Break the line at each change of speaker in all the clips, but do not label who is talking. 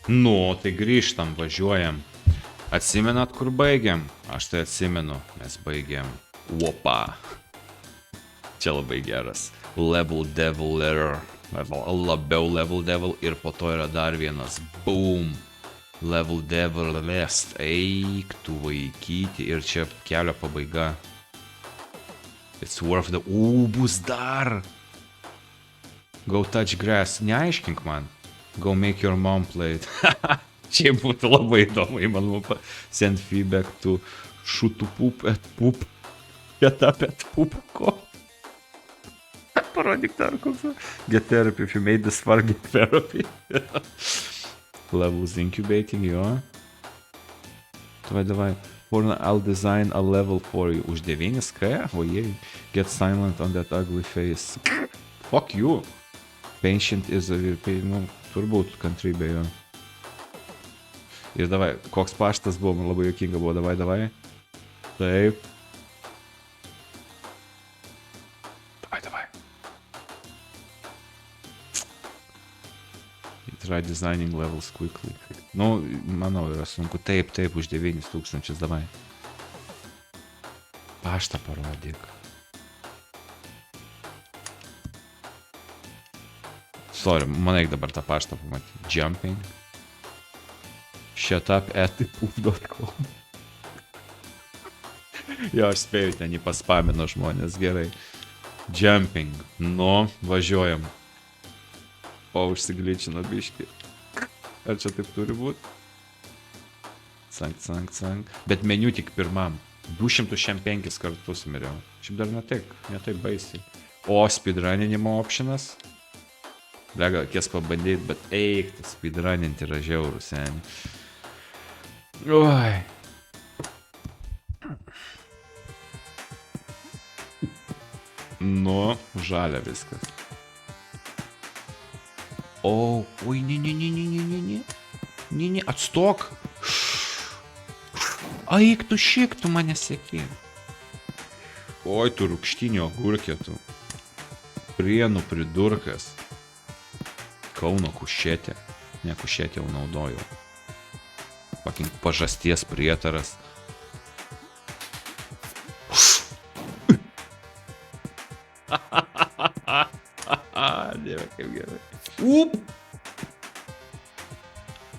Nu, tai grįžtam, važiuojam. Atsimenat, kur baigiam? Aš tai atsimenu, mes baigiam. Opa. Čia labai geras. Level Devil Error. Labiau Level Devil ir po to yra dar vienas. Boom. Level Devil Rest. Eik tu vaikyti. Ir čia kelio pabaiga. It's worth the... bus dar. Go touch grass. Neaiškink man. Go make your mom play it. Čia būtų labai įdomu, įmanoma send feedback to shoot to poop at poop. Get up at poop. Ko? Parodyk dar koks. Get therapy. If you made this far, get therapy. Levels incubating, jo. Davai. I'll design a level for you. Už 9K? O jei. Get silent on that ugly face. Fuck you. Patient is a... Nu, turbūt kantrybė jo. Ir davai, koks paštas buvo, man labai juokinga buvo, davai. Taip. Davai. Try designing levels quickly. Nu, manau, yra sunku. Taip, už 9000, davai. Paštą parodyk. Sorry, man eik dabar tą paštą pamatyti. Jumping. Shut up at poop.com. Jo, aš spėjau, ten jį paspamino žmonės, gerai. Jumping. Nu, važiuojam. O, užsigličino biškį. Ar čia taip turi būti? Cank. Bet meniu tik pirmam. 205 kartus miriau. Šiaip dar ne taip baisiai. O, speedruninimo optionas. Lega, kies pabandyti, bet eik, speedruninti yra žiaurų, seni. Oi. Nu, žalia viskas. O, oi, ne, atstok. Eik, tu šik, tu mane seki. Oi, tu rūkštinio agurkė, tu. Prienų pridurkas. Kauno kušetė. Ne, kušetė jau naudojau. Pažasties prietaras. Dieve, kaip gerai.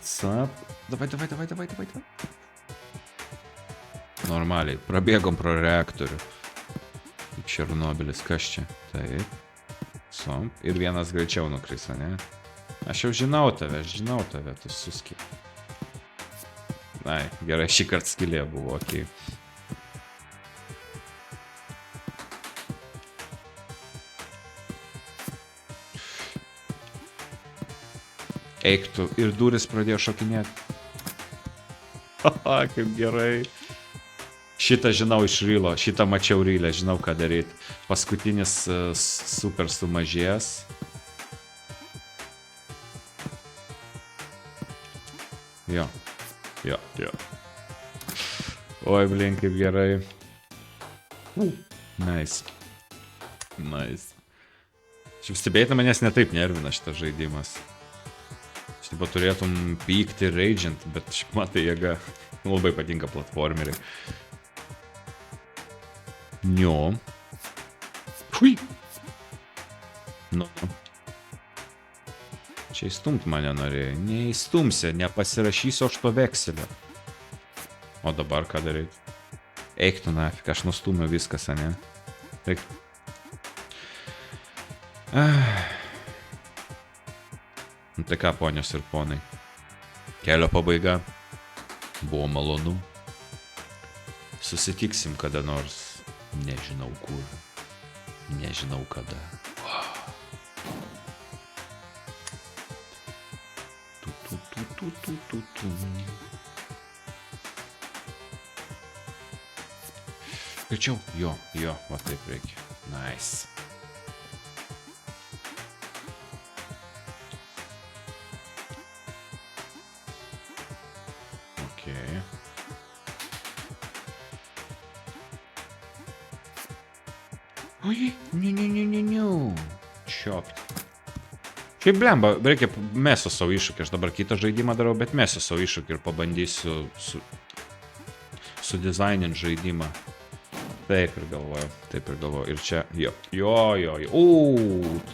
Sap. Davai. Normaliai. Prabėgom pro reaktorių. Černobylis. Kas čia? Taip. Som. Ir vienas greičiau nukrisa, ne? Aš jau žinau tave, tu suskip. Ai, gerai, šį kartą skylė buvo, okei. Eik tu, ir duris pradėjo šokinėti. Haha, kaip gerai. Šitą žinau iš rylo, šitą mačiau rylę, žinau ką daryti. Paskutinis super sumažėjęs. Jo. Oi, blin, kaip gerai. Nice. Šiaip stebėti manęs netaip nervina šitas žaidimas. Šiaip turėtum pykti ir rage'int, bet šiaip matai jėga. Labai patinka platformeriai. Nio. Hui. Nu. Čia įstumt mane norėjai. Neįstumsi, nepasirašysiu aš to vekselio. O dabar ką daryti? Eik tu nafik, aš nustumiu viskas, ane? Eik. Nu tai ką, ponios ir ponai. Kelio pabaiga. Buvo malonu. Susitiksim kada nors. Nežinau kur. Nežinau kada. Greičiau, jo, va taip reikia. Nice. Okay. Oi, ne. Chopped. Kaip blemba, reikia mesiu savo iššūkį, aš dabar kitą žaidimą darau, bet mesiu savo iššūkį ir pabandysiu su dizaininti žaidimą. Taip ir galvoju. Ir čia, jo.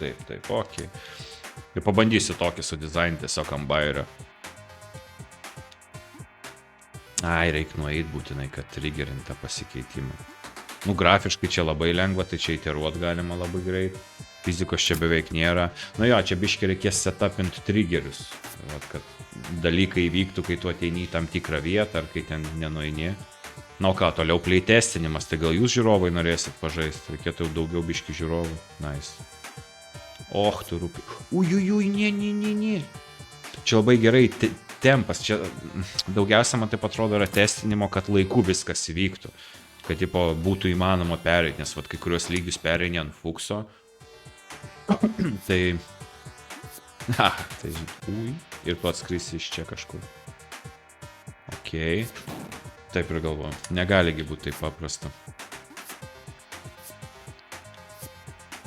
Taip, okei. Ir pabandysiu tokį su dizaininti tiesiog ant bairio. Ai, reikia nueit būtinai, kad triggerint tą pasikeitimą. Nu, grafiškai čia labai lengva, tai čia iteruot galima labai greit. Fizikos čia beveik nėra. Nu jo, čia biškai reikės setupinti triggerius. Vat, kad dalykai įvyktų, kai tu ateini į tam tikrą vietą, ar kai ten nenueini. Na, o ką, toliau playtestinimas, tai gal jūs žiūrovai norėsit pažaisti, reikėtų daugiau biški žiūrovų. Nice. Och, tu rūpi. Ui, ne. Čia labai gerai tempas, čia daugiausia man taip atrodo yra testinimo, kad laiku viskas įvyktų. Kad tipo būtų įmanoma pereiti, nes vat kai kurios lygius pereini ant fukso. Tai... Ui, ir tu atskrisi iš čia kažkur. Okei. Taip ir galvoju. Negaligi būti taip paprasta.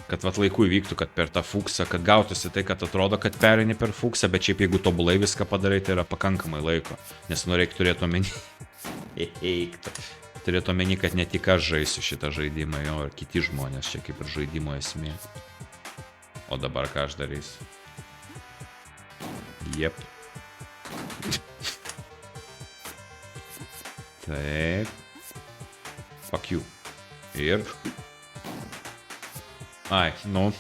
Kad vat laiku įvyktų, kad per tą fuksą, kad gautųsi tai, kad atrodo, kad pereini per fuksą, bet šiaip jeigu tobulai viską padarai, tai yra pakankamai laiko. Nes nu reikia turėti omeny. Turėti omeny, kad ne tik aš žaisiu šitą žaidimą, jo, ir kiti žmonės, čia kaip ir žaidimo esmė. O dabar ką aš darysiu? Jep. Taip. Fuck you. Ir... Ai, nu.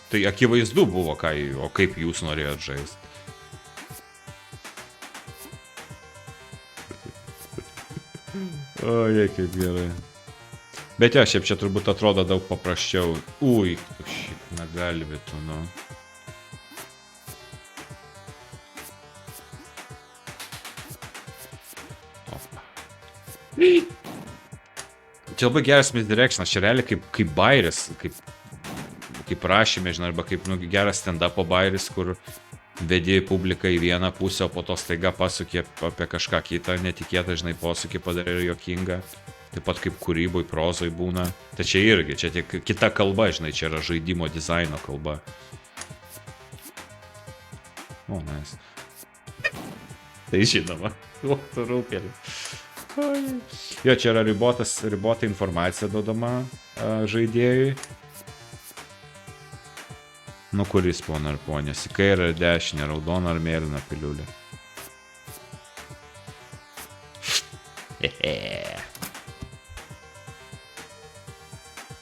Tai akivaizdu buvo, o kaip jūs norėjot žaisti. Oi, kaip gerai. Bet jo, šiaip čia turbūt atrodo daug paprasčiau. Ui, tu šit negalvitų, nu. Opa. Čia labai geras misdirectionas, čia realiai kaip bairis, kaip rašyme, žinai, arba kaip geras stand-upo bairis, kur vedi publiką į vieną pusę, o po to staiga pasukė apie kažką kitą, netikėtą, žinai, posūkį padarė ir jokingą. Taip pat kaip kūryboj, prozoj būna. Tai čia irgi, čia tik kita kalba, žinai, čia yra žaidimo dizaino kalba. O, nice. Tai žinoma, tu rūpėlį. Jo, čia yra ribota informacija duodama žaidėjui. Nu, kuris pona ar ponės, į kairę ar dešinę, raudoną ar mėlyną piliulę.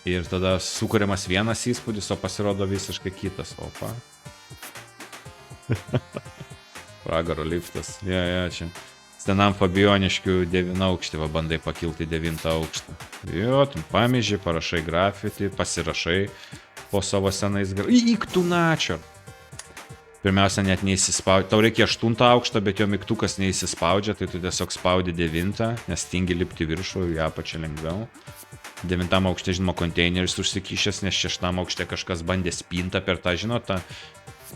Ir tada sukuriamas vienas įspūdis, o pasirodo visiškai kitas. Opa. Pragaro liftas. Jo, čia. Senam Fabioniškių 9 aukštį, va bandai pakilti 9 aukštą. Jo, tu pamėži, parašai grafitį, pasirašai po savo senais Įktų načio. Pirmiausia, net neįsispaudžia. Tau reikia 8 aukštą, bet jo mygtukas neįsispaudžia, tai tu tiesiog spaudi 9, nes tingi lipti viršų, į apačią lengviau. 9 aukšte, žinoma, konteineris užsikišęs, nes 6 aukšte kažkas bandė spintą per tą, žinotą,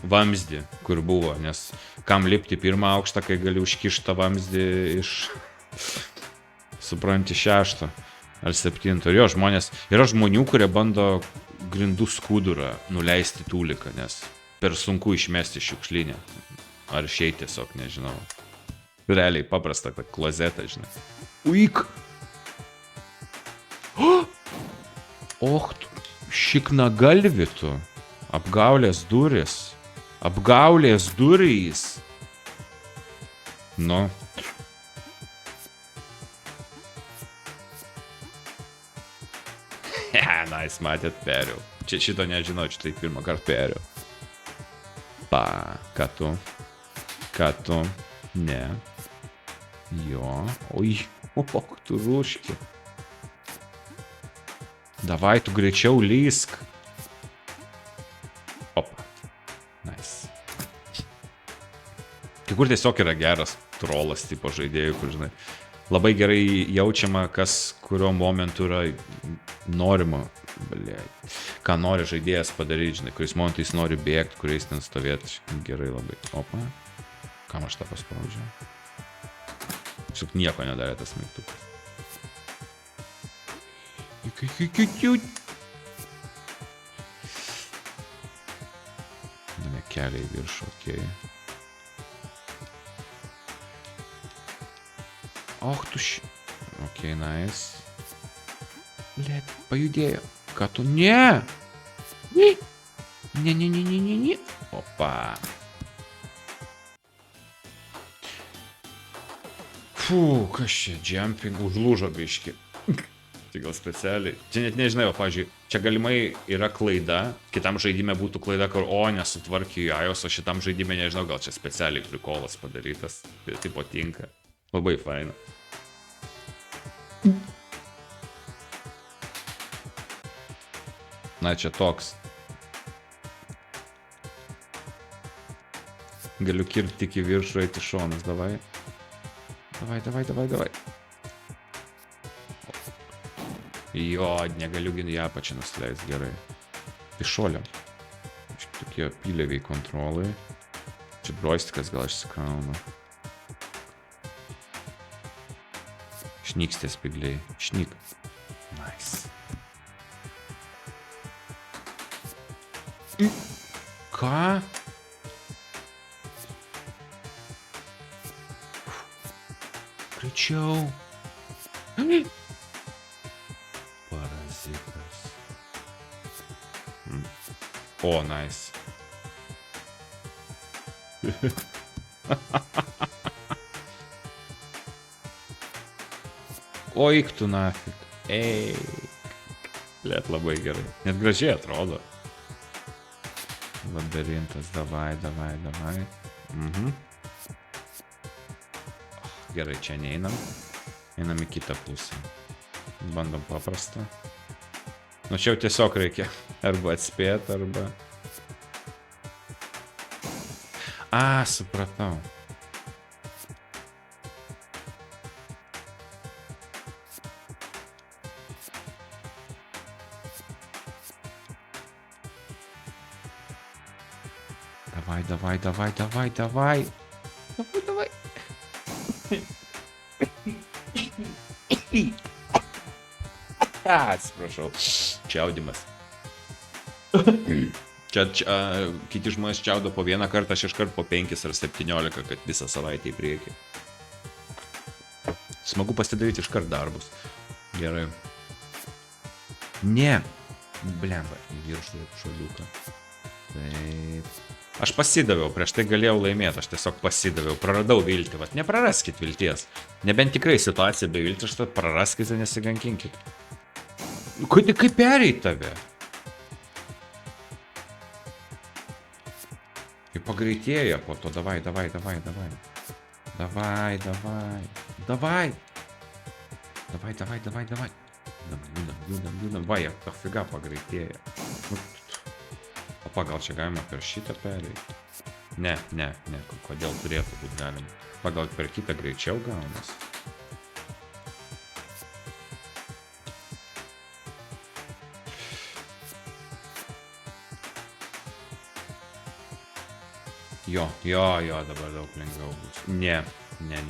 vamzdį, kur buvo, nes kam lipti 1 aukštą, kai gali užkišti tą vamzdį iš, supranti, 6 ar 7. Ir jo, yra žmonių, kurie bando grindų skudurą nuleisti tūliką, nes per sunku išmesti šiukšlinę. Ar šiai tiesiog, nežinau. Realiai paprasta, kad klozetą, žinai. Uik! Och, šiknagalvitų. Apgaulės durys. Apgaulės durys. Nu. Nice, matėt, periau. Čia šito nežinau, čia tai pirmą kartą periau. Pa, ką tu? Ne. Jo. Oi, tu rūški. Davai, tu greičiau lysk. Opa. Nice. Kai kur tiesiog yra geras trolas tipo žaidėjų, kur, žinai, labai gerai jaučiama, kas kurio momentu yra norima, ką nori žaidėjas padaryti, žinai, kuriais momentais nori bėgti, kuriais ten stovėti, gerai labai. Opa. Kam aš tą paspaudžiau? Šiaip nieko nedarė tas mygtukas. Kelią į viršų, okei. Och, tu Okei, nice. Blet, pajudėjo. Ką tu? Ne! Ne. Opa. Fū, kas čia? Jumping užlūžo biški. Tai gal specialiai. Čia net nežinai, o, pavyzdžiui, čia galimai yra klaida. Kitam žaidime būtų klaida, kur, nesutvarkė iOS, o šitam žaidime nežinau, gal čia specialiai prikolas padarytas. Tai patinka. Labai faina. Na, čia toks. Galiu kirti tik į viršų, eiti šonas, davai. Davai. Jo, negaliu ją apačią nusileist, gerai. Tai šoliam. Tokie pyleviai kontrolai. Čia broistikas gal išsikrauna. Šnykstės pigliai. Šnyk. Nice. Ką? Greičiau. Parazitas. O, nice. O, eik tu nafik. Blet, labai gerai. Net gražiai atrodo. Labirintas, davai. Gerai, čia neinam. Einam į kitą pusę. Bandom paprastą. Nu, čia jau tiesiog reikia arba atspėti, arba... Supratau. Давай. Atsiprašau. Čiaudimas. Čia kiti žmonės čiaudo po vieną kartą, aš iškart po 5 ar 17, kad visą savaitę į priekį. Smagu pasidaryti iškart darbus. Gerai. Ne. Blemba, į viršų šaliuką. Taip. Aš pasidaviau, prieš tai galėjau laimėti, aš tiesiog pasidaviau, praradau viltį, vat nepraraskit vilties. Nebent tikrai situacija be viltį, aš praraskite, nesigankinkit. Kaip pereit tave? Kaip pagreitėja po to, davai. Judam, va, pafiga pagreitėja. Opa, gal čia galima per šitą pereiti? Ne, kodėl turėtų būti galima? Gal per kitą greičiau gaunas? Jo, dabar daug lengviau bus. Ne,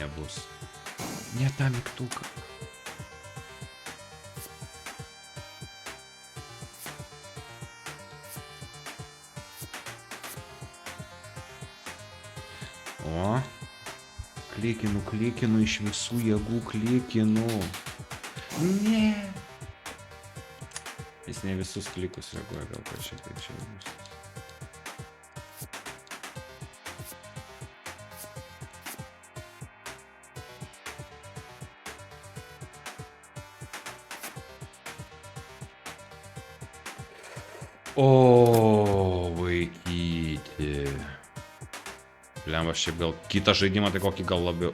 nebus. Ne tą mygtuką. O, klikinu, iš visų jėgų klikinu. Ne. Jis ne visus klikus reaguoja, gal kažkiek tai čia bus. O, vaikyti. Lemba, šiaip gal kitą žaidimą tai kokį gal labiau...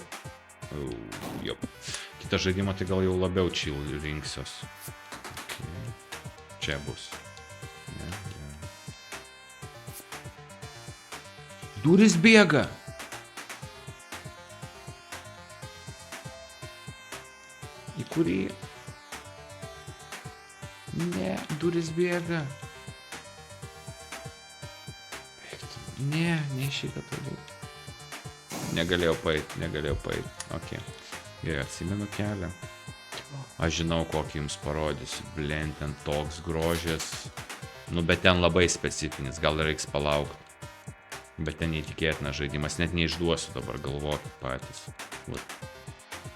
Kitą žaidimą tai gal jau labiau chill rinksios. Okay. Čia bus. Duris bėga. Į kurį? Ne, duris bėga. Ne šitą toliau. Negalėjau paeit. Ok. Gerai, atsimenu kelią. Aš žinau, kokį jums parodysiu. Blend, ten toks grožės. Nu, bet ten labai specifinis. Gal reiks palaukti. Bet ten neįtikėtina žaidimas, net neišduosiu dabar, galvokit patys. Vat.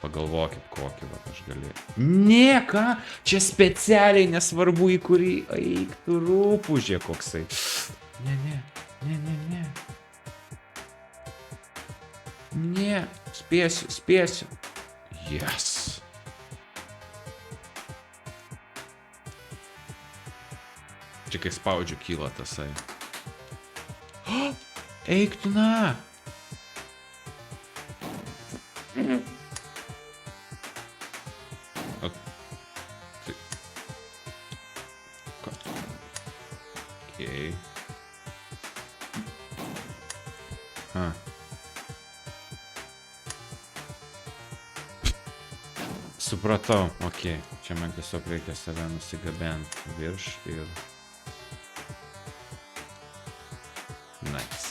Pagalvokit kokį, vat aš galėjau. Ne, ką? Čia specialiai nesvarbu į kurį eiktų rūpužė koksai. Ne. Ne, spėsiu. Yes. Čia kai spaudžiu kyla tasai. Eik tu na. Okay. Supratau, okei. Čia man tiesiog reikia save nusigabenti virš ir... Nice.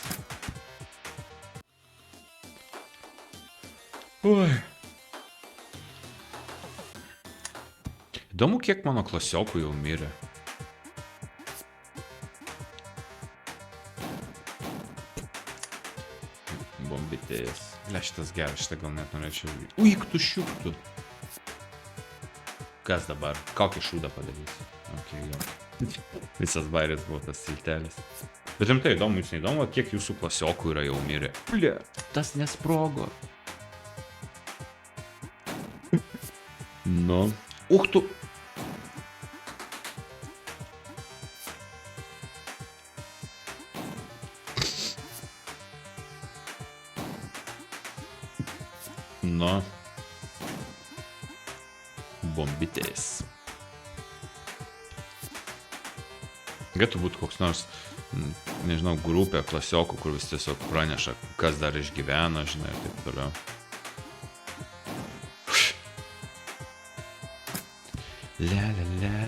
Oi. Įdomu, kiek mano klasiokų jau mirė. Bombitėjas. Le, šitas geras, šitą gal net norėčiau... Uik tu šiuktų. Kas dabar? Kokį šūdą padarys? Ok, jo. Visas bairis buvo tas siltelis. Bet rimtai įdomu, jūs neįdomu, kiek jūsų klasiokų yra jau mirę. Ble, tas nesprogo. Nu. Tu. Nu. Bombitės. Galėtų būti koks nors, nežinau, grupė klasiokų, kur vis tiesiog praneša, kas dar išgyvena, žinai, ir taip toliau. Le.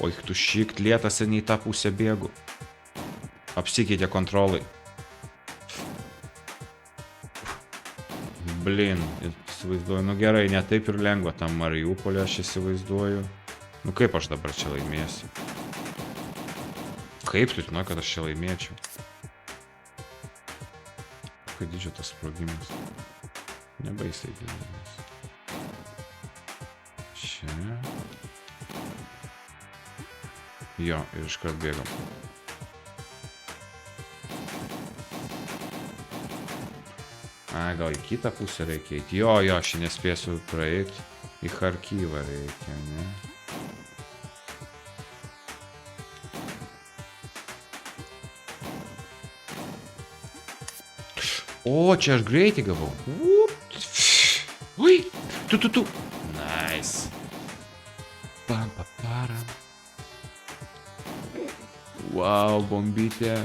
Oi, tu šikt lėtas ir nei tą pusę bėgu. Apsikeitė kontrolai. Blin, įsivaizduoju, nu gerai, ne taip ir lengva tam Mariupolį aš įsivaizduoju. Nu kaip aš dabar čia laimėsiu? Kaip tu žinai, kad aš čia laimėčiau? Kokio dydžio tas sprogimas? Nebaisiai didelis. Čia. Jo, ir iškart bėgam. Gal į kitą pusę reikia eiti. Jo, aš nespėsiu praeiti. Į Charkyvą reikia, ne? O, čia aš greitį gavau. Ui, tu. Nice. Param. Wow, bombytė.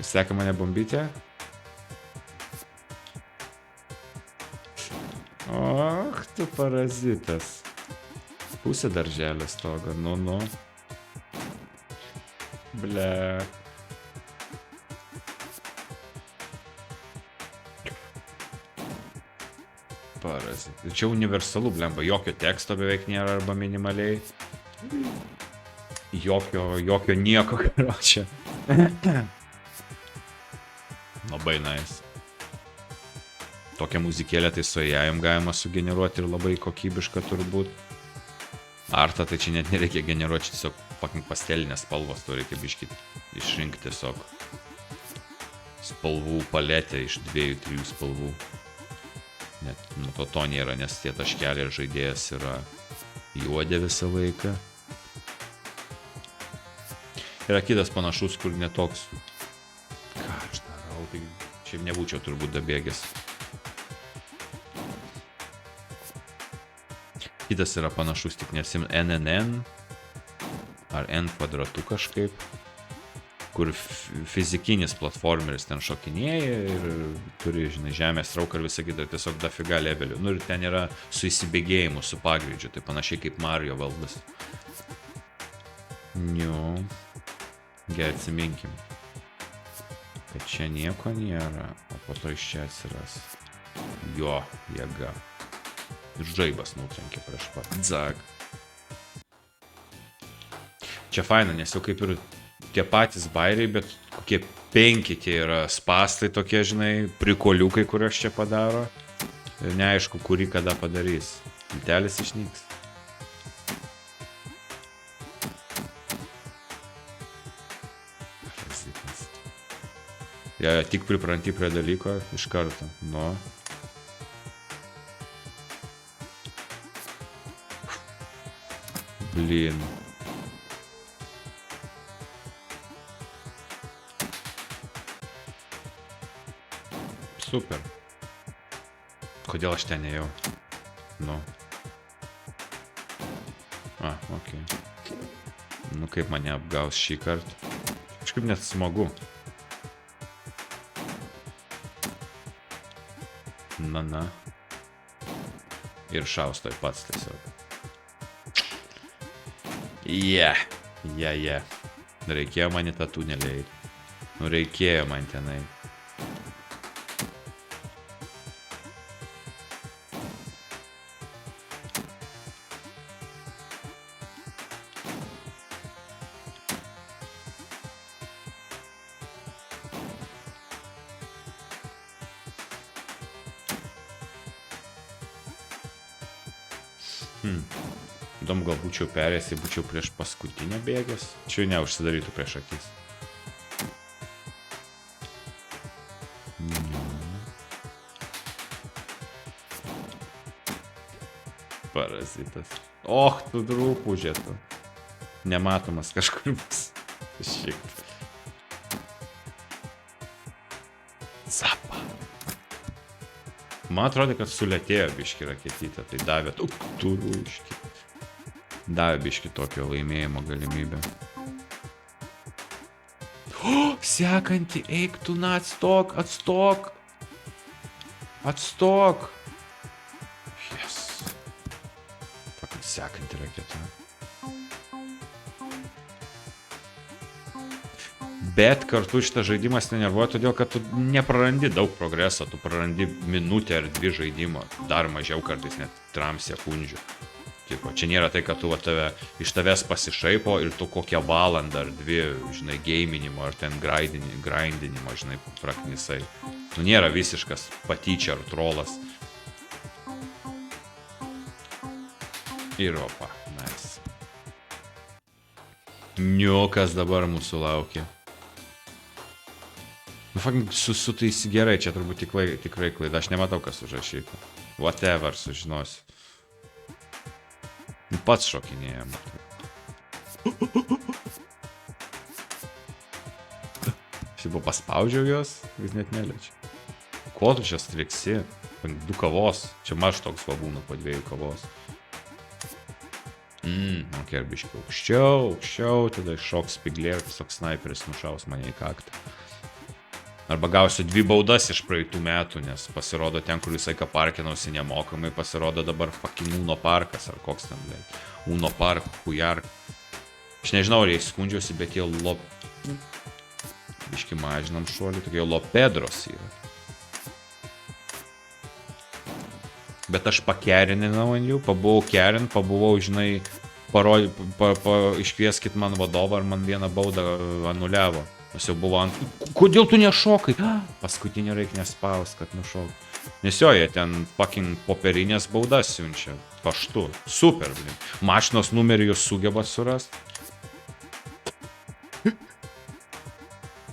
Seka mane bombytė. Och, tu parazitas. Pusė darželio stogo, nu. Ble. Parazitas. Čia universalu, blemba. Jokio teksto beveik nėra arba minimaliai. Jokio nieko, karočią. Labai nice. Tokią muzikėlę tai su AI galima sugeneruoti ir labai kokybišką turbūt. Artą tai čia net nereikia generuoti, tiesiog fucking pastelinės spalvos, to reikia biškį išrinkti tiesiog spalvų paletę iš 2-3 spalvų. Net nuo to nėra, nes tie taškeliai ir žaidėjas yra juodė visą laiką. Yra kitas panašus, kur netoks. Ką aš darau, tai šiaip nebūčiau turbūt dabėgęs. Kitas yra panašus, tik nesim NNN ar N kvadratu kažkaip, kur fizikinis platformeris ten šokinėja ir turi, žinai, žemės trauką ir visą kitą, tiesiog dafiga levelių. Nu ir ten yra su įsibėgėjimu, su pagreidžiu, tai panašiai kaip Mario valdas. Niu. Gerai, atsiminkim, kad čia nieko nėra, o po to iš čia atsiras. Jo, jėga. Ir žaibas nutrenkė prieš pat. Dzag. Čia faina, nes jau kaip ir tie patys bairiai, bet kokie 5 tie yra spastai tokie, žinai, prikoliukai, kurios čia padaro. Ir neaišku, kurį kada padarys. Tiltelis išnyks. Ja, tik pripranti prie dalyko iš karto. Nu. Blin. Super. Kodėl aš ten nejau? Nu. Okei. Nu, kaip mane apgaus šį kartą. Kažkaip net smagu. Na. Ir šaustoj pats tiesiog. Reikėjo man į tą tunelį eiti. Nu, reikėjo man tenai. Įdomu, gal būčiau perėjęs, jei būčiau prieš paskutinę bėgęs. Čia neužsidarytų prieš akis. Parazitas. Tu drūpužė tu. Nematomas kažkur bus. Šiek. Zapa. Man atrodo, kad sulėtėjo biški raketytę. Tai davė turūškį. Davė biški tokio laimėjimo galimybę. Sekanti, eik tu, atstok. Atstok. Yes. Fucking sekanti raketa. Bet kartu šitas žaidimas nenervuoja, todėl kad tu neprarandi daug progreso, tu prarandi minutę ar 2 žaidimo, dar mažiau kartais net 3 sekundžių. Čia nėra tai, kad tu iš tavęs pasišaipo ir tu kokią valandą ar 2, žinai, geiminimo ar ten grindinimo, žinai, praknisai. Tu nėra visiškas patyčia ar trolas. Ir opa, nice. Kas dabar mūsų laukia. Nu, fucking su tais gerai, čia turbūt tikrai klaida, aš nematau, kas užrašyta. Whatever, sužinosiu. Pats šokinėjam. Aš jau paspaudžiau jos, jis net neliečia. Ko tu čia striksi? 2 kavos. Čia maž toks būna po 2 kavos. Ir biškiai aukščiau, tada iššoks spiglė ir tiesiog sniperis nušaus mane į kaktą. Arba gausiu 2 baudas iš praeitų metų, nes pasirodo ten, kur visai ką parkinausi nemokamai, pasirodo dabar fucking Uno parkas, ar koks ten, blėt. Uno park, hujark. Aš nežinau, ar jie skundžiausi, bet jie biški mažinam šuolį, tokie lopedros yra. Bet aš pakerinau ant jų, pabuvau, žinai, iškvieskit man vadovą, ar man vieną baudą anuliavo. Nes jau buvo ant... Kodėl tu nešokai? Paskutinio reikia nespaus, kad nušok. Nes jo, jie ten fucking popierinės baudas siunčia. Paštu. Super, blin. Mašinos numerį jūs sugeba surast.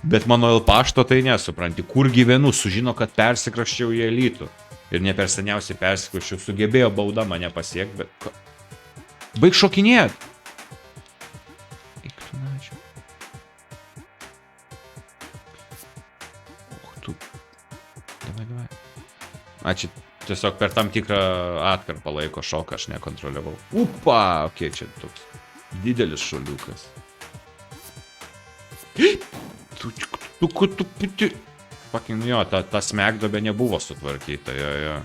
Bet mano pašto tai nesupranti. Kur gyvenu, sužino, kad persikraščiau į elitų. Ir ne per seniausiai persikraščiau. Sugebėjo bauda mane pasiekti, bet... Baig šokinėt! Čia tiesiog per tam tikrą atkarpą laiko šoką aš nekontroliavau. Čia toks didelis šuoliukas. Fucking jo, ta smegdobė nebuvo sutvarkyta, jo.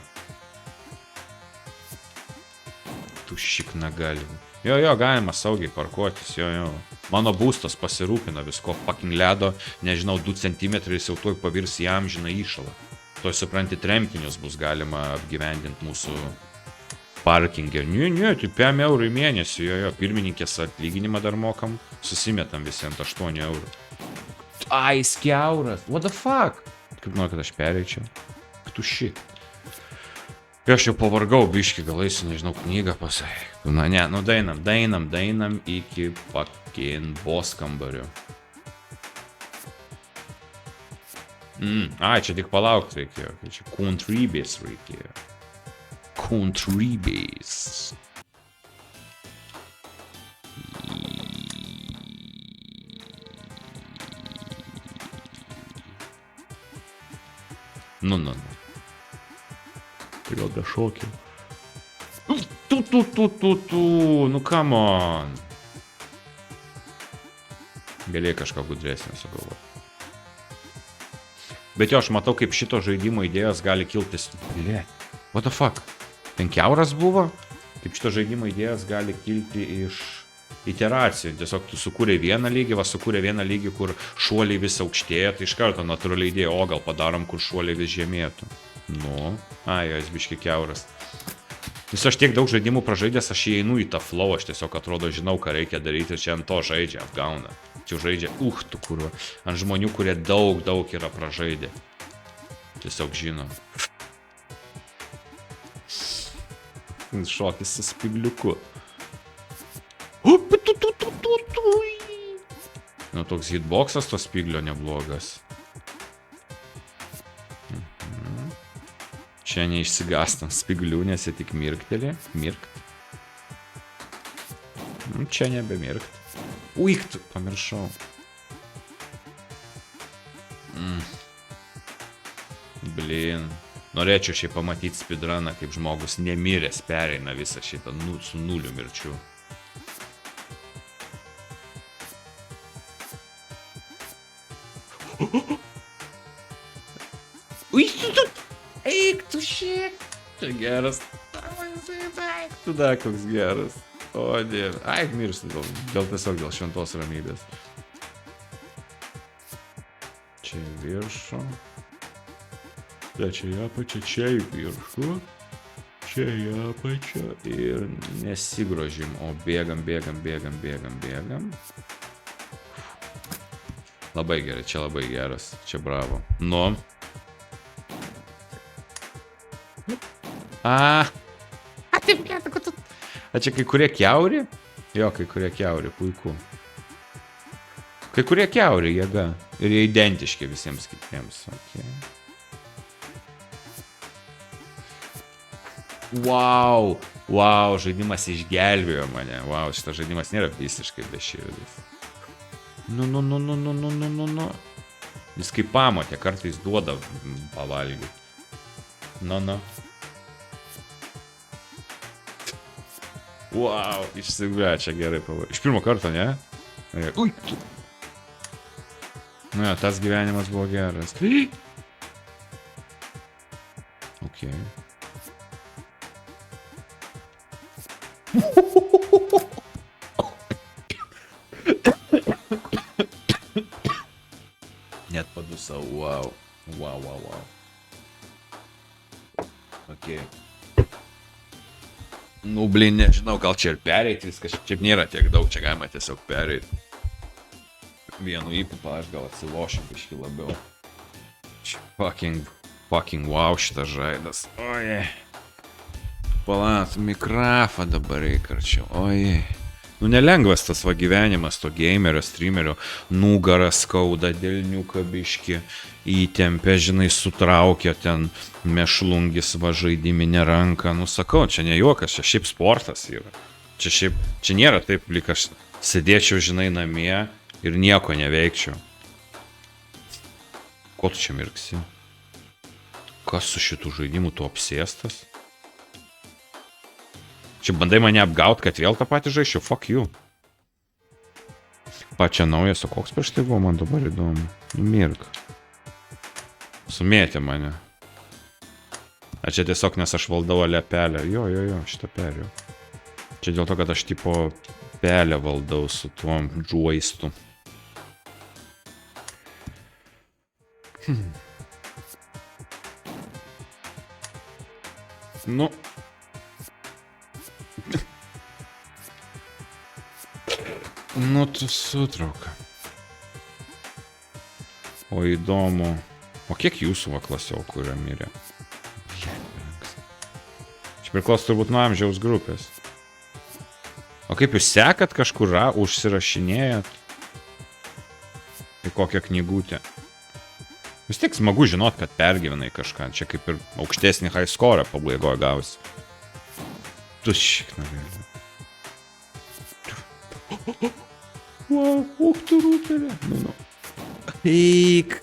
Tu šikna galima. Jo, galima saugiai parkuotis, jo. Mano būstas pasirūpina visko, fucking ledo, nežinau, 2 centimetrai jau tuoj pavirs į amžiną įšalą. Toj supranti, tremtinius bus galima apgyvendinti mūsų parkingę. Ne, tai 5 eurų į mėnesį, jo, pirmininkės atlyginimą dar mokam, susimetam visi ant 8 eurų. Ai, jis kiauras. What the fuck? Kaip nori, kad aš pereičiau? Tuši. Aš jau pavargau biškį, gal eisiu, nežinau, knygą pasai. Na ne, nu dainam iki fucking boss kambario. Ai, čia tik palaukti reikėjo. Čia contribės reikėjo. Contribės. Nu. Tai gal be šokių. Nu come on. Galėjai kažką gudresnio sugalvoti. Bet jo, aš matau, kaip šito žaidimo idėjos gali kiltis. What the fuck? Ten kiauras buvo? Kaip šito žaidimo idėjos gali kilti iš iteracijų. Tiesiog tu sukūrė vieną lygį, sukūrė vieną lygį, kur šuoliai vis aukštėja, tai iš karto natūraliai idėja, o gal padarom, kur šuoliai vis žemėtų. Nu, jis biški kiauras. Vis aš tiek daug žaidimų pražaidęs, aš įeinu į tą flow, aš tiesiog atrodo žinau, ką reikia daryti ir čia ant to žaidžia, apgauna. Čia žaidžia, tu kurva, ant žmonių, kurie daug yra pražaidę. Tiesiog žino. Šokis su spigliuku. Nu, toks hitboxas to spiglio neblogas. Čia neišsigastam spiglių, nes jie tik mirktelė. Mirkt. Čia nebemirkt. Uiktų, pamiršau. Blin. Norėčiau šiaip pamatyti speedruną, kaip žmogus nemiręs pereina visą šitą su nuliu mirčių. Eik tu šiek. Čia geras. Tu da, koks geras. O, dieve. Ai, mirštu dėl tiesiog dėl šventos ramybės. Čia į viršų. Čia į apačią, čia į viršų. Čia į apačią. Ir nesigrožim, o bėgam. Labai gerai, čia labai geras. Čia bravo. Nu. A čia kai kurie kiauri? Jo, kai kurie kiauri, puiku. Kai kurie kiauri, jėga. Ir jie identiški visiems kitiems. Okay. Wow, žaidimas išgelbėjo mane. Wow, šitas žaidimas nėra visiškai beširdis. Nu. Jis kaip pamotė, kartais duoda pavalgyti. Nu. Wow, išsigulė, čia gerai pavarė. Iš pirmo karto, ne? Ui! Nu, tas gyvenimas buvo geras. Ok. Net padusau, wow. Ok. Nu, blin, nežinau, gal čia ir pereiti viskas, čia nėra tiek daug, čia galima tiesiog pereiti. Vienu įpupą aš gal atsilošiu biškį labiau. Čia fucking wow šitas žaidas. Oje. Palat, mikrafą dabar reikarčiau, oje. Nu, nelengvas tas va gyvenimas to gamerio, streamerio, nugarą skauda, delniuką biškį įtempė, žinai, sutraukė ten mešlungis va žaidiminę ranką. Nu, sakau, čia ne juokas, čia šiaip sportas yra. Čia nėra taip, lyg aš sėdėčiau, žinai, namie ir nieko neveikčiau. Ko tu čia mirksi? Kas su šitų žaidimų tu apsėstas? Čia bandai mane apgaut, kad vėl tą patį žaiščiau, fuck you. Pačia naujas, o koks prieš tai buvo, man dabar įdomu. Mirk. Sumėtė mane. A čia tiesiog, nes aš valdau lepelę. Jo, šitą perėjau. Čia dėl to, kad aš tipo pelę valdau su tuom džuaistu. Nu. Nu, tu sutrauka. O įdomu. O kiek jūsų va klasiokų yra mirę? Čia priklauso turbūt nuo amžiaus grupės. O kaip jūs sekat kažkur, užsirašinėjat? Į kokią knygutę? Vis tiek smagu žinot, kad pergyvenai kažką. Čia kaip ir aukštesnį high score pabaigoje gausi. Tu šikna vėliau. Wow, tu rūpelė. Nu. Eik.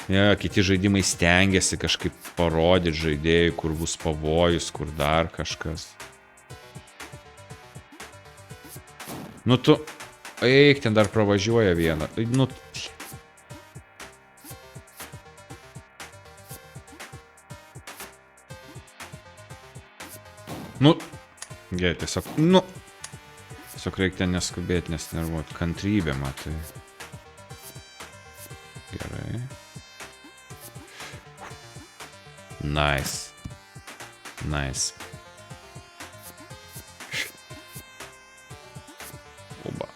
Ja, kiti žaidimai stengiasi kažkaip parodyti žaidėjui, kur bus pavojus, kur dar kažkas. Nu tu, eik, ten dar pravažiuoja vieną. Gerai, tiesiog, tiesiog reikia neskubėti, nes nervuoti. Kantrybė, matai. Gerai. Nice. Oba.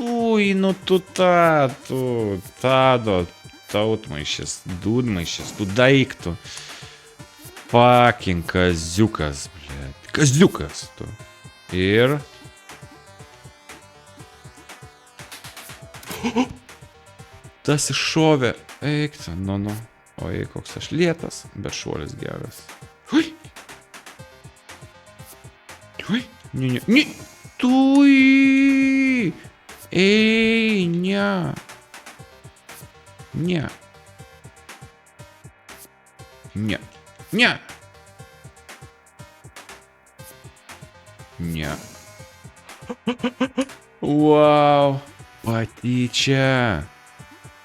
Ui, nu tu tado, tautmaišis, dūdmaišis, tu daiktų. Fucking kaziukas, blėt. Kaziukas, tu. Ir... Tas iššovė. Eik, nu. O eik, koks aš lėtas, bet šuolis geras. Ui. Ne. Tui. Ei, ne. Wow. Patyčia.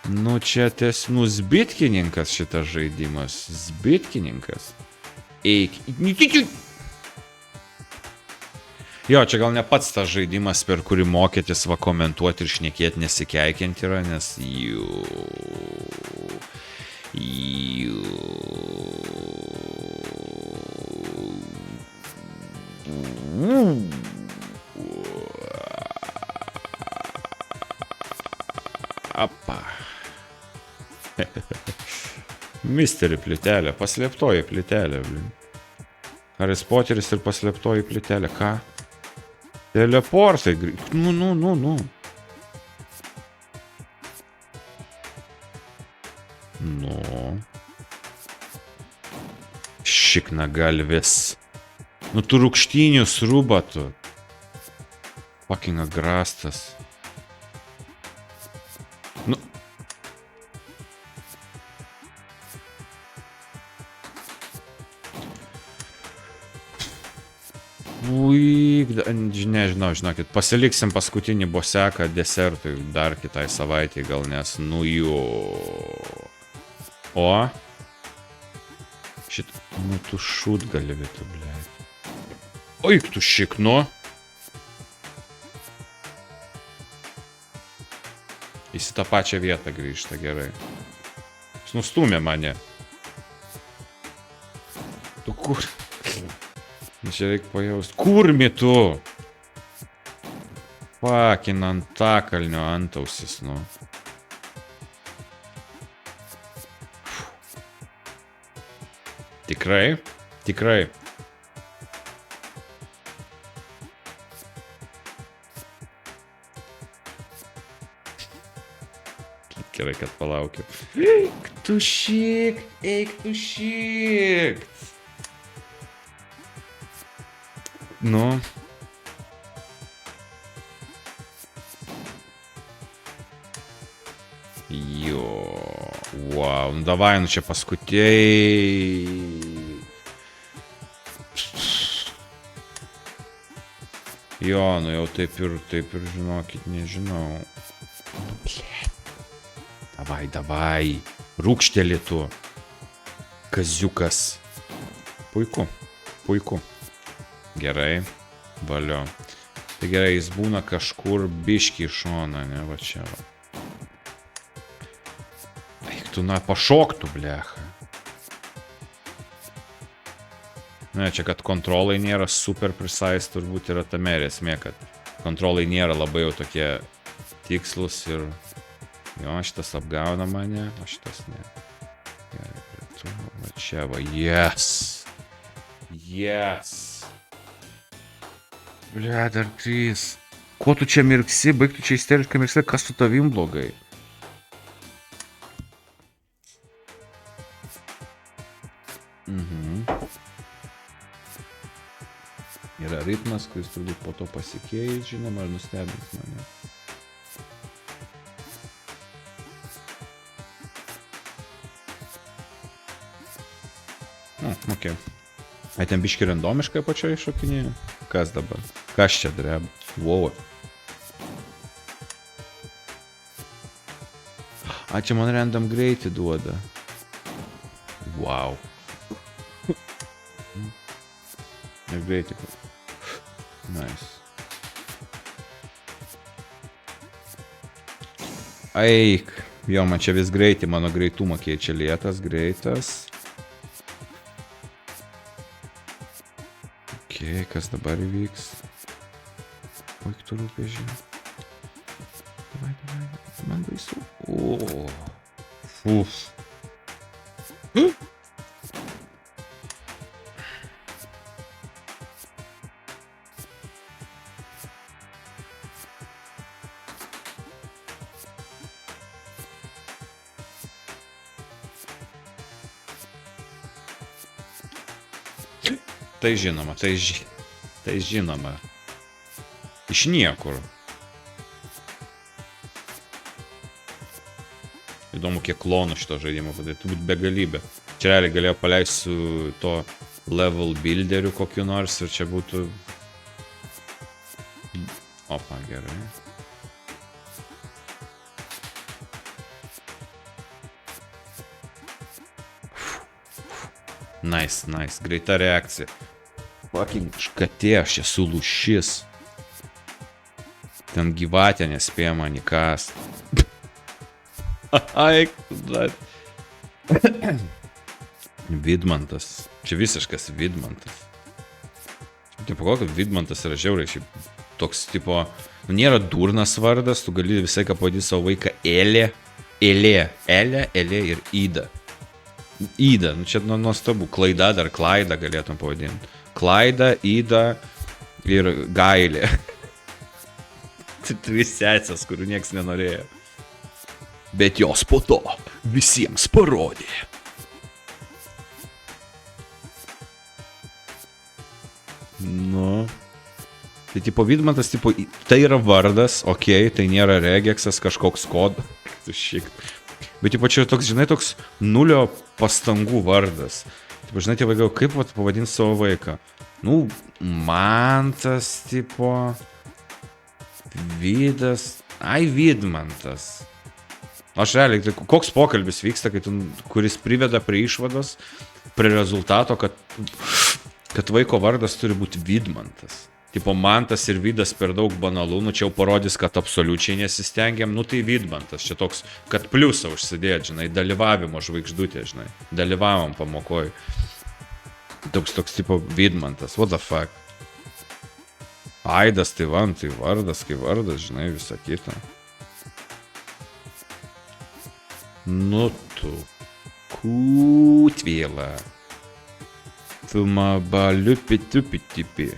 Nu čia zbitkininkas šitas žaidimas. Zbitkininkas. Eik. Jo, čia gal ne pats tas žaidimas, per kurį mokytis va komentuoti ir šnekėti nesikeikiant yra, nes Apa. Misteri plytelė, paslėptoji plytelė, blin. Haris Poteris ir paslėptoji plytelė, ką? Teleportai, nu. Nu. Šikna galvis. Nu tu rūkštynių srūba tu. Fucking agrastas. Nu. Ui, nežinau, žinokit, pasiliksim paskutinį boseką desertui dar kitai savaitėj gal, nes nu jo. O? Šit, nu tu šūt galvi tu, blei. Oi, tu šiknu. Jis į tą pačią vietą grįžta, gerai. Jis nustumė mane. Tu kur? Čia reikia pajaust. Kurmi tu? Fucking antakalnio antausis, nu. Tikrai? Tikrai. Gerai, kad palaukiu. Eik tu šikt, eik tu šikt. Nu. Jo. Wow, nu davai, nu čia paskutėjai. Jo, nu jau taip ir žinokit, nežinau. Davai. Rūkštelį tu. Kaziukas. Puiku. Gerai. Valio. Tai gerai, jis būna kažkur biškį į šoną, ne, va čia va. Eik tu, na, pašoktų, blecha. Ne, čia kad kontrolai nėra super precise, turbūt yra tame esmė, kad kontrolai nėra labai jau tokie tikslus ir... Jo, šitas apgauna mane, o šitas ne. Gerai, tu, va čia va, yes! Yes! Blia, dar 3. Ko tu čia mirksi, baig tu čia isteriškai mirksi, kas su tavim blogai? Yra ritmas, kuris turbūt po to pasikeis, žinoma, ar nustebins mane. Okay. Ai, ten biški randomiškai pačioje šokinėje? Kas dabar? Kas čia dreba? Wow. A, čia man random greitį duoda. Wow. Ir greitį. Nice. Eik. Jo, man čia vis greitį, mano greitumą keičia lėtas, greitas. Okay, kas dabar įvyks? Oik, tu rūpėži. Davai, man baisu. O. Uf. Tai žinoma, tai žinoma. Iš niekur. Įdomu, kiek klonų šito žaidimo padaryti. Turbūt begalybė. Čia realiai galėjo paleisti su to level builderiu kokiu nors ir čia būtų... Opa, gerai. Nice, nice. Greita reakcija. Fucking škatė, aš esu lūšis. Ten gyvatė nespėja man įkast. Aik, Vidmantas. Čia visiškas Vidmantas. Tipo, kokio Vidmantas yra žiauriai šiaip toks, tipo, nu, nėra durnas vardas, tu gali visai ką pavadinti savo vaiką Elė. Elė ir Ida. Ida, nu čia nuostabu. Klaida dar Klaida galėtum pavadinti. Klaida, Ida ir Gailė. Tai 3 sesės, kurių nieks nenorėjo. Bet jos po to visiems parodė. Nu. Tai tipo Vidmantas, tipo, tai yra vardas, okei, tai nėra regeksas, kažkoks kodas. Bet tipo čia toks, žinai, toks nulio pastangų vardas. Tipo, žinai, tie vaikai, kaip pavadinti savo vaiką? Nu, Mantas, tipo, Vidas, ai, Vidmantas. Aš realiai, tai koks pokalbis vyksta, kuris priveda prie išvados, prie rezultato, kad vaiko vardas turi būti Vidmantas. Tipo, Mantas ir Vidas per daug banalu, nu čia jau parodys, kad absoliučiai nesistengiam, nu tai Vidmantas, čia toks, kad pliusą užsidėt, žinai, dalyvavimo žvaigždutė, žinai, dalyvavom pamokoj. Toks, tipo, Vidmantas, what the fuck. Aidas, tai vardas, kai vardas, žinai, visą kitą. Nu tu, kūtvėla. Tu mabaliupi-tupi-tipi.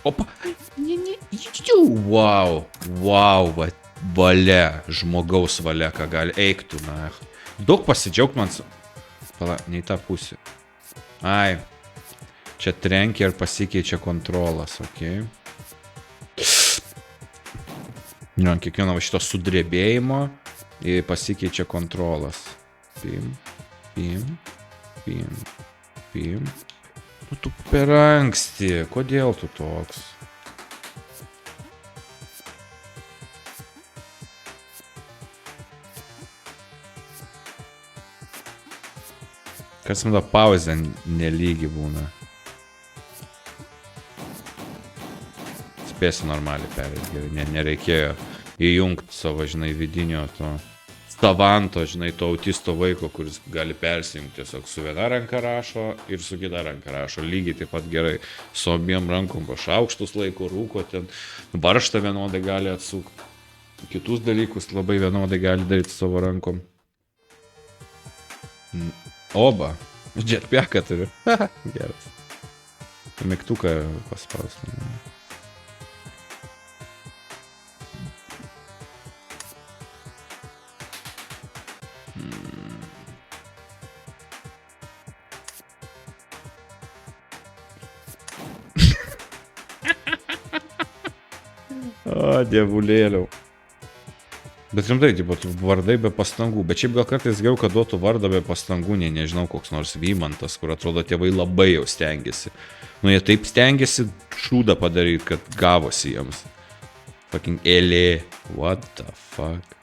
Opa. Wow. Wow. Valia. Žmogaus valia, ką gali. Eiktų, na. Daug pasidžiaugt man. Pala, ne į tą pusę. Ai. Čia trenkia ir pasikeičia kontrolas, okei. Nu, kiekvieno šito sudrebėjimo pasikeičia kontrolas. Pim. Nu, tu per anksti. Kodėl tu toks? Kas man da pauzė nelygi būna. spėsi normaliai perėti. Nereikėjo įjungti savo, žinai, vidinio to stavanto, žinai, to autisto vaiko, kuris gali persijungti tiesiog su viena ranka rašo ir su kita ranka rašo. Lygiai taip pat gerai su abiem rankom šaukštus laiko, rūko, ten barštą vienodai gali atsukti. Kitus dalykus labai vienodai gali daryti savo rankom. Oba, jetpacką turiu. Geras. Mygtuką paspausti. O, dievulėliau. Bet rimtai, tipo, vardai be pastangų. Bet šiaip gal kartais geriau, kad duotų vardą be pastangų, nežinau, koks nors Vymantas, kur atrodo tėvai labai jau stengiasi. Nu, jie taip stengiasi šūdą padaryti, kad gavosi jiems. Fucking Elė. What the fuck?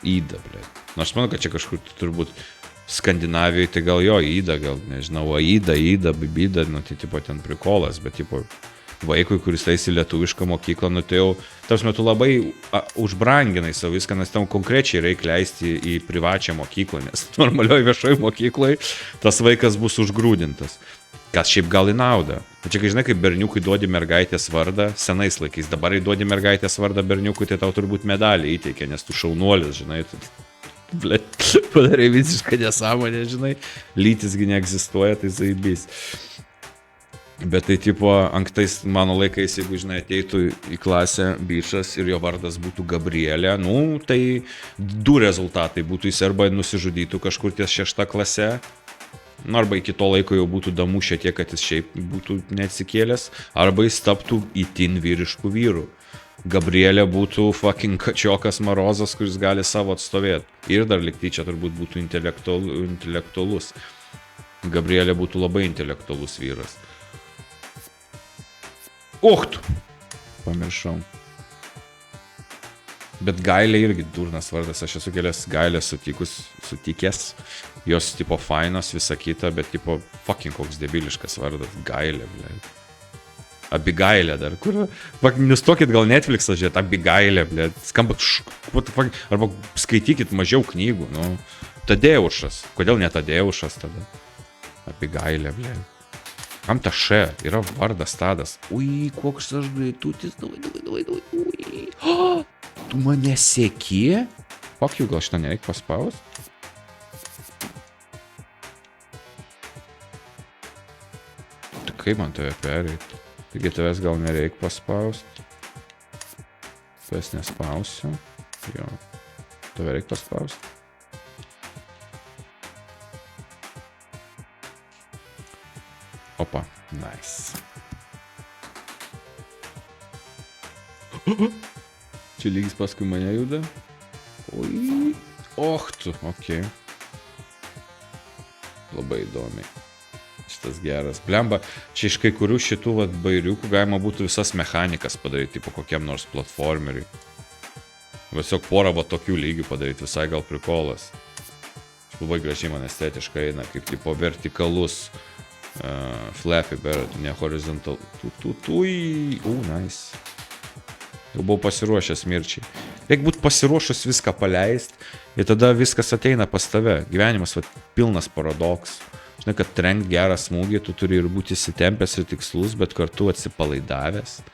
Ida, blė. Nu, aš manau, kad čia kažkur turbūt Skandinavijoje, tai gal jo, Ida, gal, nežinau, Aida, Bibida, nu, tai tipo ten prikolas, bet tipo vaikui, kuris eis į lietuvišką mokyklą, nu tai jau, tarsi metu labai užbranginai savo viską, nes tam konkrečiai reikia leisti į privačią mokyklą, nes normalioje viešoje mokykloje tas vaikas bus užgrūdintas. Kas šiaip gal į naudą. Čia, kai žinai, kaip berniukui duodi mergaitės vardą, senais laikais, dabar duodi mergaitės vardą berniukui, tai tau turbūt medalį įteikia, nes tu šaunuolis, žinai, tu, blėt, padarai visišką nesąmonę, žinai, lytisgi neegzistuoja, tai zaibys. Bet tai tipo, anktais mano laikais, jeigu, žinai, ateitų į klasę bičas ir jo vardas būtų Gabrielė, nu, tai du rezultatai būtų, jis arba nusižudytų kažkur ties 6 klase, nu, arba iki to laiko jau būtų damušę tiek, kad jis šiaip būtų neatsikėlęs, arba jis taptų itin vyriškų vyrų. Gabrielė būtų fucking kačiokas Marozas, kuris gali savo atstovėti. Ir dar liktai čia turbūt būtų intelektualus. Gabrielė būtų labai intelektualus vyras. Tu! Pamiršau. Bet Gailė irgi durnas vardas, aš esu kelias Gailės sutikęs. Jos tipo fainos, visa kita, bet tipo fucking koks debiliškas vardas. Gailė, blė. Abigailė dar, kur... Nustokit gal Netflix'ą žiūrėt, Abigailė, blė. Skamba, arba skaitykit mažiau knygų, nu. Tadeušas. Kodėl ne Tadeušas tada? Abigailė, blė. Kam ta še? Yra vardas Tadas. Ui, koks aš gaitutis, davai. Ui. Oh, tu mane seki? Fuck you, gal šitą nereik paspaust? Tai kaip man tave pereit? Taigi tavęs gal nereik paspaust. Tavęs nespausiu. Jo. Tave reik paspaust. Opa, nice. Čia lygis paskui mane juda. Oi. Tu, okei. Labai įdomiai. Šitas geras. Blemba, čia iš kai kurių šitų bairiukų galima būtų visas mechanikas padaryti, tipo kokiam nors platformeriui. Tiesiog porą tokių lygių padaryti, visai gal prikolas. Labai gražiai man estetiškai eina, kaip tipo vertikalus. Flappy Bird, ne horizontal. Nice. Jau buvau pasiruošęs mirčiai. Reikia būti pasiruošus viską paleist ir tada viskas ateina pas tave. Gyvenimas pilnas paradoksų. Žinai, kad trenkt gerą smūgį, tu turi ir būti įsitempęs ir tikslus, bet kartu atsipalaidavęs.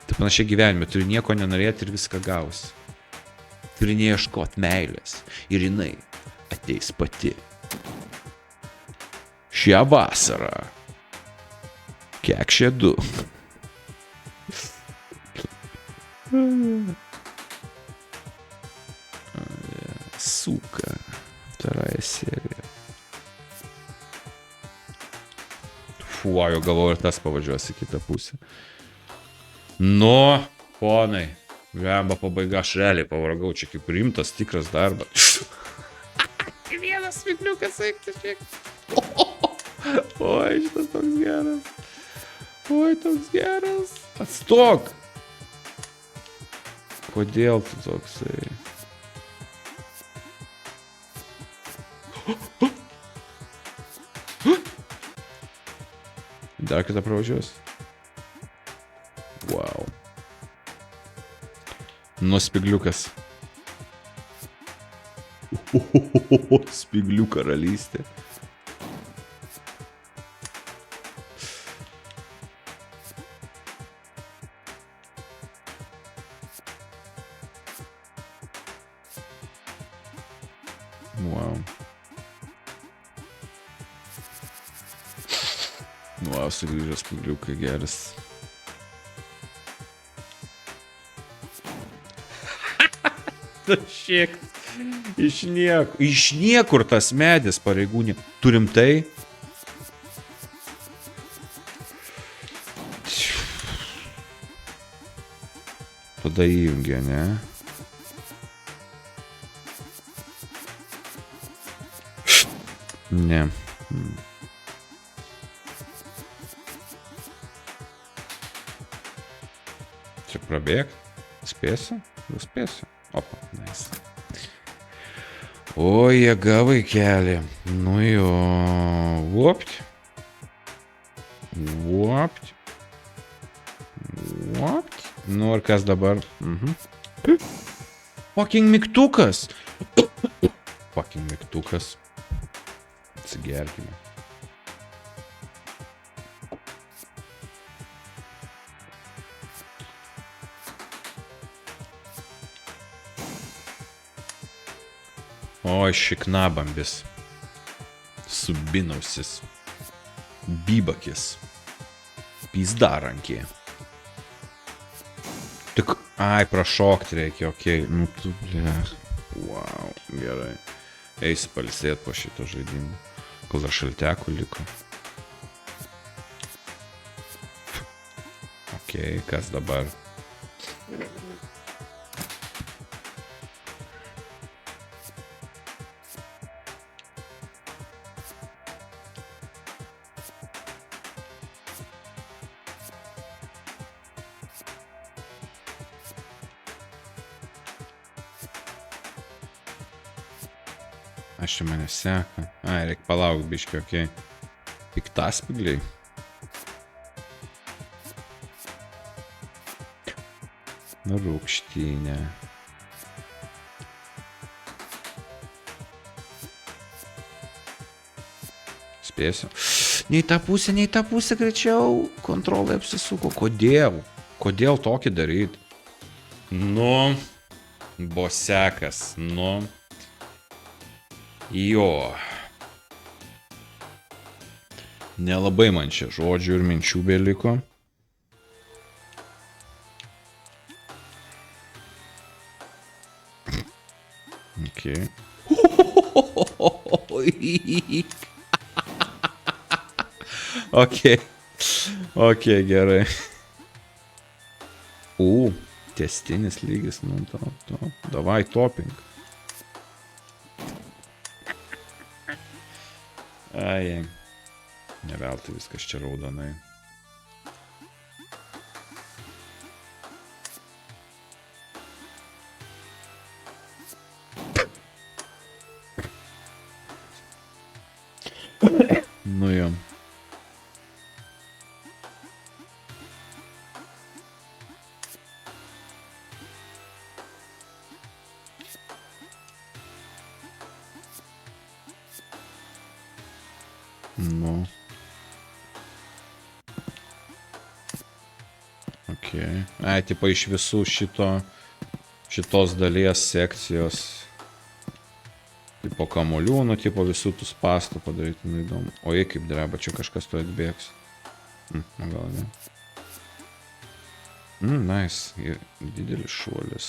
Tai panašiai gyvenime, turi nieko nenorėti ir viską gausi. Turi neieškot meilės ir jinai ateis pati. Šią vasarą. Kiek šie 2. Suka. Вторая серия. Fuoju, galvoju, ir tas pavažiuos į kitą pusę. Nu, ponai. Vemba pabaiga, aš realiai pavargau, čia kaip rimtas, tikras darbas. Vienas smikliukas eikti šiek. Oi, šitas toks geras. Oi, toks geras. Atstok. Kodėl tu toksai? Dar kitą pravažiuos. Nu, spigliukas. Spiglių karalystė. Wow. Wow, sugrįžęs spigliukai geras. Šiek iš niekur tas medis pareigūnė. Turim tai. Tada įjungia, ne? Ne. Čia prabėg. Spėsiu? Spėsiu. Opa, nice. O, jėga vaikelė. Nu jo. Vopt. Vopt. Vopt. Nu ir kas dabar? Fucking mygtukas. Fucking mygtukas. Atsigerkime. Oi, šiknabambis. Subinausis. Bybakis. Pizdarankė. Tik, ai, prašokti reikia, okei. Nu tu, blech. Wow, gerai. Eisi palsėt po šito žaidimo. Kol dar šaltekų liko. Okei, kas dabar? Aš čia mane seka. Ai, reik palauk biškį, okei. Piktaspigliai. Rūkštynė. Spėsiu. Nei tą pusę greičiau. Kontrolai apsisuko. Kodėl? Kodėl tokį daryt? Nu. Bosekas. Nu. Jo. Nelabai man čia žodžių ir minčių beliko. Okay. Ok, gerai. Testinis lygis, nu top. Davai toping. Ai, neveltui viskas čia raudonai. Nu jo. Nu. Okay. Ai, tipo iš visų šitos dalies sekcijos tipo kamuolių, nu tipo visų tų spastų padaryti, nu įdomu. O jei kaip dreba, čia kažkas to atbėgs. Gal ne. Nice. Ir didelis šuolis.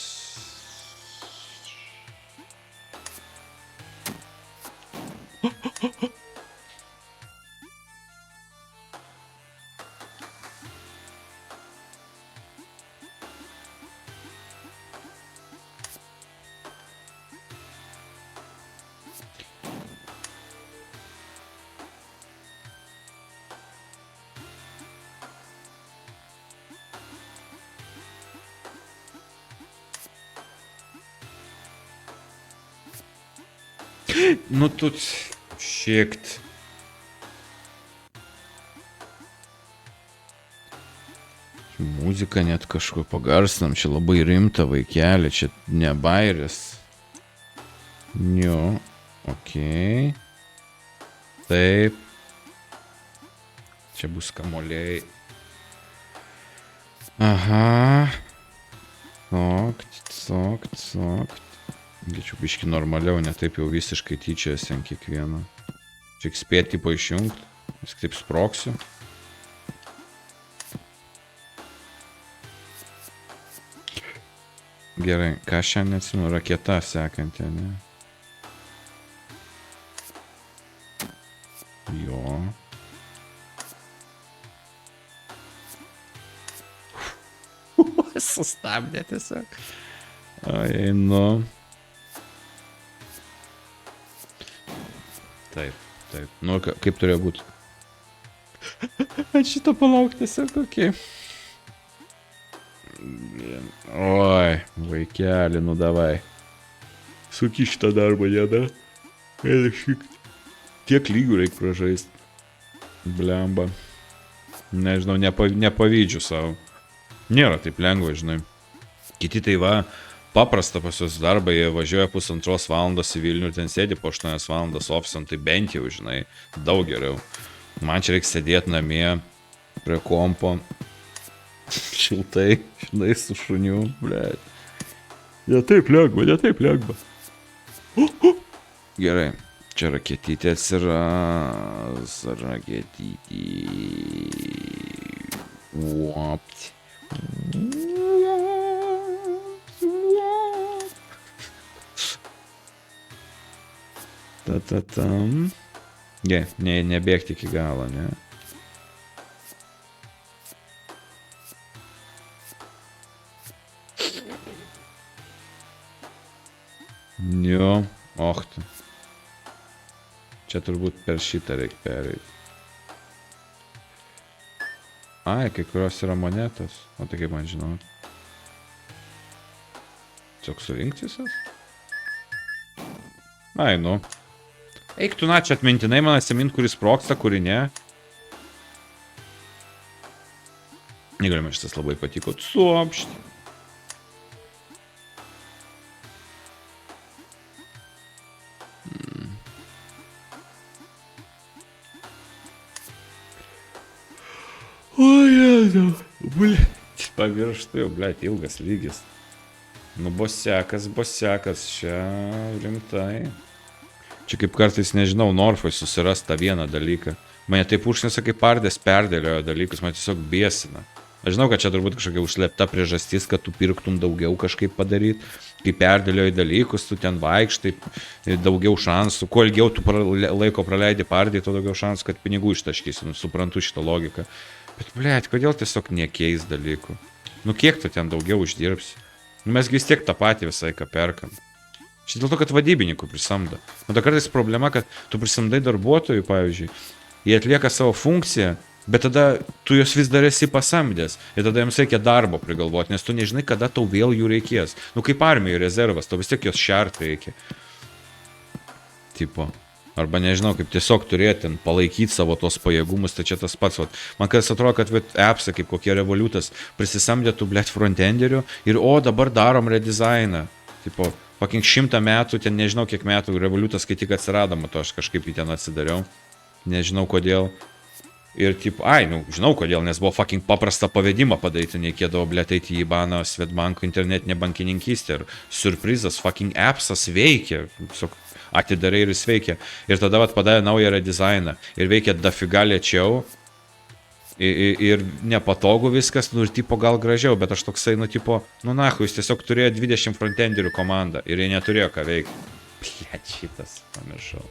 Ну тут šiekt. muziką net kažko pagarsinam, čia labai rimta vaikelė, čia ne bairis. Jo, okei. Taip. Čia bus kamuoliai. Aha. Cokt. Gėčiau biški normaliau, ne taip jau visiškai tyčiasi ant kiekvieno. Čia spėti tipo išjungti, vis taip sproksiu. Gerai, ką šiandien neatsimenu, raketa sekantė, ne? Jo. Sustabdė tiesiog. Ai, nu. Taip. Nu, kaip turėjo būti? Ant šito palauk tiesiog, okei. Oi, vaikeli, nu davai. Suki šitą darbą, jėda. Tiek lygių reikia pražaisti. Blemba. Nežinau, nepavydžiu savo. Nėra taip lengva, žinai. Kiti tai va, paprasta pas jos darbą, jie važiuoja 1,5 valandos į Vilnių ir ten sėdi po 8 valandas ofisant, tai bent jau, žinai, daug geriau. Man čia reikia sėdėti namie prie kompo. Šiltai, žinai, su šuniu, blėt. Ne taip lengva. Gerai, čia raketytė atsiras, raketytė. Uopt. Ta-ta-tam. Nebėgti iki galo, ne? Jo, tu. Čia turbūt per šitą reikia pereiti. Ai, kai kurios yra monetos. O tai kaip man žinau. Tiesiog surinkti visas? Ai, nu. Eik tu, na, čia atmintinai man atsimint, kuris sprogsta, kuri ne. Negalima, šitas labai patiko. Suopšti. O, jėdau. Blėt. Pavirštu jau, blėt, ilgas lygis. Nu, bosekas, čia rimtai. Čia kaip kartais, nežinau, Norfoj susiras tą vieną dalyką. Mane taip užnesa, kaip pardės perdėliojo dalykus, man tiesiog biesina. Aš žinau, kad čia turbūt kažkokia užslėpta priežastis, kad tu pirktum daugiau kažkaip padaryti. Kai perdėlioji dalykus, tu ten vaikštai, daugiau šansų. Kuo ilgiau tu laiko praleidi pardėj, tuo daugiau šansų, kad pinigų ištaškysi. Nu, suprantu šitą logiką. Bet, blėt, kodėl tiesiog nekeis dalykų? Nu, kiek tu ten daugiau uždirbsi? Nu, mes vis tiek tą patį visai ką perkam. Štai dėl to, kad vadybininkų prisamdo. O ta kartais problema, kad tu prisamdai darbuotojų, pavyzdžiui, jie atlieka savo funkciją, bet tada tu jos vis dar esi pasamdęs. Ir tada jiems reikia darbo prigalvoti, nes tu nežinai, kada tau vėl jų reikės. Nu, kaip armijų rezervas, tau vis tiek jos šert reikia. Tipo. Arba nežinau, kaip tiesiog turėti ten palaikyti savo tos pajėgumus, tai čia tas pats. Vat. Man kas atrodo, kad appsai, kaip kokie Revolutas, prisisamdėtų, blėt, frontenderių ir dabar darom redizainą. Tipo, fucking 100 metų, ten nežinau kiek metų Revolutas, kai tik atsirado, matau, aš kažkaip jį ten atsidariau. Nežinau kodėl. Ir tipo, žinau kodėl, nes buvo fucking paprastą pavedimą padaryti, nereikėdavo, blėt, eiti į Baną, Svetbanko internetinę bankininkystę. Ir surprizas, fucking appsas veikia. Tiesiog atidarai ir jis veikia. Ir tada padarė naują redizainą. Ir veikia dafiga lėčiau. Ir nepatogu viskas, nu ir tipo gal gražiau, bet aš toksai, nu tipo, nu nahu, jis tiesiog turėjo 20 frontenderių komandą ir jie neturėjo ką veikti. Blėt, šitas, pamiršau.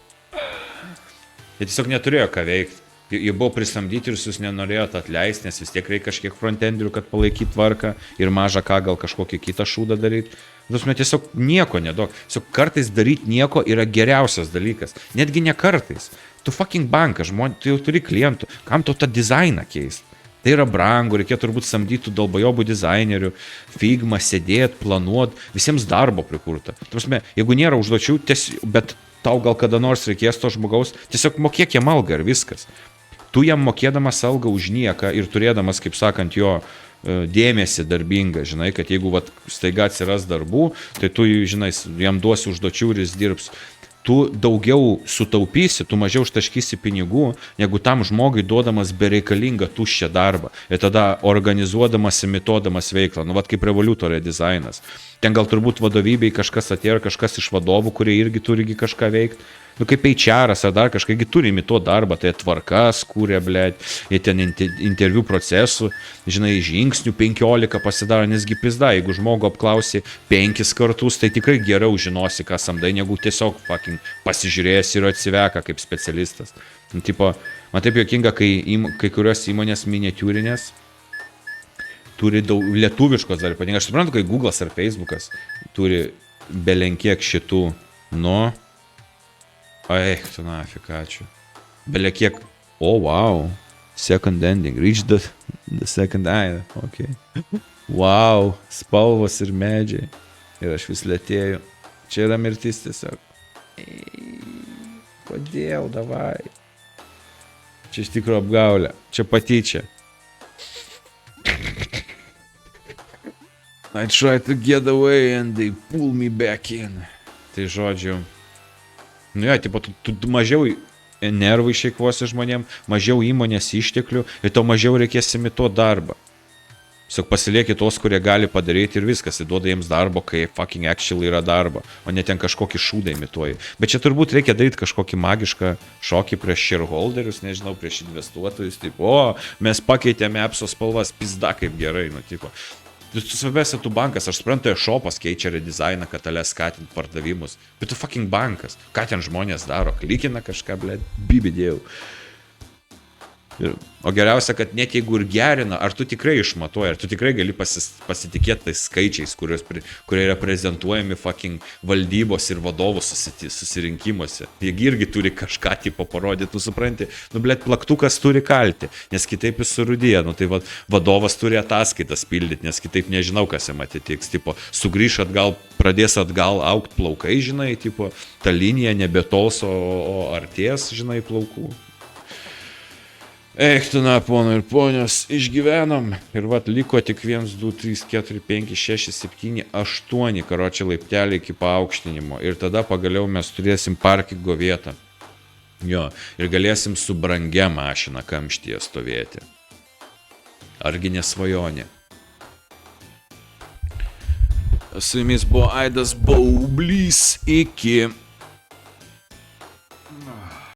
Jie tiesiog neturėjo ką veikti. Jie buvo prisamdyti ir jūs nenorėjot atleisti, nes vis tiek reikia kažkiek frontenderių, kad palaikyt tvarką ir mažą ką gal kažkokį kitą šūdą daryti. Tiesiog nieko nedaug. Tiesiog kartais daryti nieko yra geriausias dalykas. Netgi ne kartais. Tu fucking bankas, tu jau turi klientų. Kam tau tą dizainą keisti? Tai yra brangu, reikia turbūt samdytų dalbajobų dizainerių, figma, sėdėt, planuot, visiems darbo prikurta. Prasme, jeigu nėra užduočių, bet tau gal kada nors reikės to žmogaus, tiesiog mokėk jam algą ir viskas. Tu jam mokėdamas algą už nieką ir turėdamas, kaip sakant, jo dėmesį darbingą, žinai, kad jeigu vat, staiga atsiras darbų, tai tu, žinai, jam duosi užduočių ir jis dirbs. Tu daugiau sutaupysi, tu mažiau užtaškysi pinigų, negu tam žmogui duodamas bereikalingą tuščią darbą. Ir tada organizuodamas, imituodamas veiklą. Nu, vat kaip Revoluto redizainas. Ten gal turbūt vadovybei kažkas atėjo, kažkas iš vadovų, kurie irgi turi kažką veikti. Nu, kaip HR-as ar dar kažkaip turi imituoti darbą, tai tvarkas kūrė, blėt, jie ten interviu procesų, žinai, žingsnių 15 pasidaro, nesgi pizda, jeigu žmogų apklausi 5 kartus, tai tikrai geriau žinosi, ką samdai, negu tiesiog fucking pasižiūrėjęs ir atsiveka kaip specialistas. Nu, tipo, man taip juokinga, kai kurios įmonės miniatiūrinės turi daug lietuviškos dar ypatingai. Aš suprantu, kai Google'as ar Facebook'as turi belenkiek šitų, nu, eik, tu nafik, ačiū. Belekiek, wow, second ending, reach the second eye, ok. Wow, spalvos ir medžiai. Ir aš vis lėtėju. Čia yra mirtis tiesiog. Kodėl, davai? Čia iš tikrųjų apgaulė. Čia patyčia. I tried to get away and they pull me back in. Tai žodžiu. Nu jo, tipo, tu mažiau nervų išeikvosi žmonėm, mažiau įmonės išteklių ir to mažiau reikės imituoti darbą. Tiesiog pasilieki tos, kurie gali padaryti ir viskas, įduoda jiems darbo, kai fucking actually yra darbo, o ne ten kažkokį šūdą imituoji. Bet čia turbūt reikia daryti kažkokį magišką šokį prieš shareholderius, nežinau, prieš investuotojus, taip, o, mes pakeitėme appso spalvas, pizda kaip gerai, nu, tipo. Svarbiausia, tu bankas, aš suprantu, e-shopas keičia redizainą, kad alė skatint pardavimus, bet tu fucking bankas, ką ten žmonės daro, klikina kažką, blėt, bibidėjau. O geriausia, kad net jeigu ir gerina, ar tu tikrai išmatuoji, ar tu tikrai gali pasitikėti tais skaičiais, kurie yra prezentuojami fucking valdybos ir vadovų susirinkimuose. Jie irgi turi kažką tipo parodyti, tu supranti, nu blėt, plaktukas turi kalti, nes kitaip jis surudėja, nu tai vadovas turi ataskaitas pildyti, nes kitaip nežinau, kas jam atitiks, tipo, sugrįš atgal, pradės atgal aukt plaukai, žinai, tipo, ta linija nebetols, o arties, žinai, plaukų. Eik, tu na, pono ir ponios, išgyvenom ir vat liko tik 1, 2, 3, 4, 5, 6, 7, 8 karočią laiptelį iki paaukštinimo ir tada pagaliau mes turėsim parkingo vietą. Jo, ir galėsim su brangia mašina kamštyje stovėti. Argi nesvajonė. Su jumis buvo Aidas Baublys, iki...